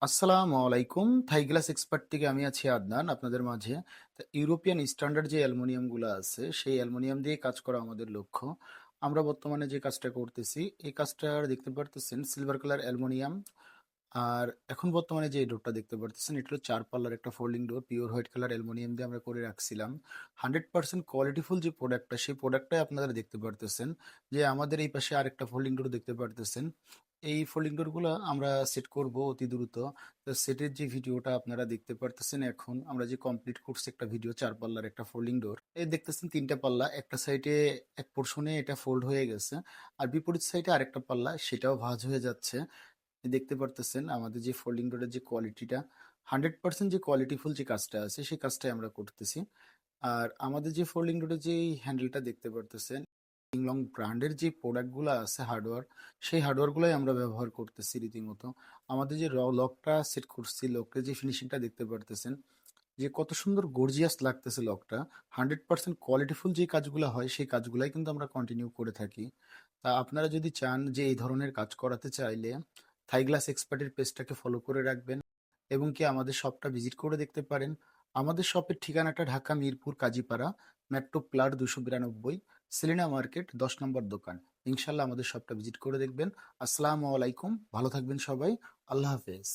আসসালামু আলাইকুম। Thai glass expert থেকে আমি আছি আদনান আপনাদের মাঝে। তা ইউরোপিয়ান স্ট্যান্ডার্ড যে অ্যালুমিনিয়াম গুলা আছে, সেই অ্যালুমিনিয়াম দিয়ে কাজ করা আমাদের লক্ষ্য। আমরা বর্তমানে যে কাজটা করতেছি, এই কাজটার দেখতে পারতেছেন সিলভার কালার অ্যালুমিনিয়াম। আর এখন বর্তমানে যে ডোরটা দেখতে পারতেছেন, এটা হলো ৪ পাল্লার একটা ফোল্ডিং ডোর। পিওর হোয়াইট কালার অ্যালুমিনিয়াম দিয়ে আমরা করে রাখছিলাম। 100% কোয়ালিটিফুল যে প্রোডাক্টটা, সেই প্রোডাক্টটাই আপনারা দেখতে পারতেছেন। যে আমাদের এই পাশে আরেকটা ফোল্ডিং ডোর দেখতে পারতেছেন। এই ফোল্ডিং ডোরগুলো আমরা সেট করব অতি দ্রুত। তো সেটের যে ভিডিওটা আপনারা দেখতে পারতেছেন, এখন আমরা যে কমপ্লিট করছি একটা ভিডিও ৪ পাল্লার একটা ফোল্ডিং ডোর। এই দেখতেছেন ৩টা পাল্লা, একটা সাইডে এক পোর্শনে এটা ফোল্ড হয়ে গেছে। আর বিপরীত সাইডে আরেকটা পাল্লা, সেটাও ভাঁজ হয়ে যাচ্ছে। দেখতে পারতেছেন আমাদের যে ফোল্ডিং ডোরের যে কোয়ালিটিটা, 100% যে কোয়ালিটিফুল যে কাজটা আছে, সেই কাজটাই আমরা করতেছি। আর আমাদের যে ফোল্ডিং ডোরের যে হ্যান্ডেলটা দেখতে পারতেছেন, ইংলং ব্র্যান্ডের যে প্রোডাক্টগুলো আছে হার্ডওয়্যার, সেই হার্ডওয়্যারগুলোই আমরা ব্যবহার করতেছি রীতিমতো। আমাদের যে লকটা সেট করছি, লকের যে ফিনিশিংটা দেখতে পারতেছেন, যে কত সুন্দর গর্জিয়াস লাগতেছে লকটা। 100% কোয়ালিটিফুল যে কাজগুলো হয়, সেই কাজগুলাই কিন্তু আমরা কন্টিনিউ করে থাকি। তা আপনারা যদি চান যে এই ধরনের কাজ করাতে চাইলে, থাই গ্লাস এক্সপার্টের পেজটাকে ফলো করে রাখবেন এবং কি আমাদের শপটা ভিজিট করে দেখতে পারেন। আমাদের শপের ঠিকানাটা Dhaka Mirpur Kazipara, metro pillar 292, Selina market 10 নম্বর দোকান। ইনশাল্লাহ আমাদের শপটা ভিজিট করে দেখবেন। আসসালামু আলাইকুম, ভালো থাকবেন সবাই। আল্লাহ হাফেজ।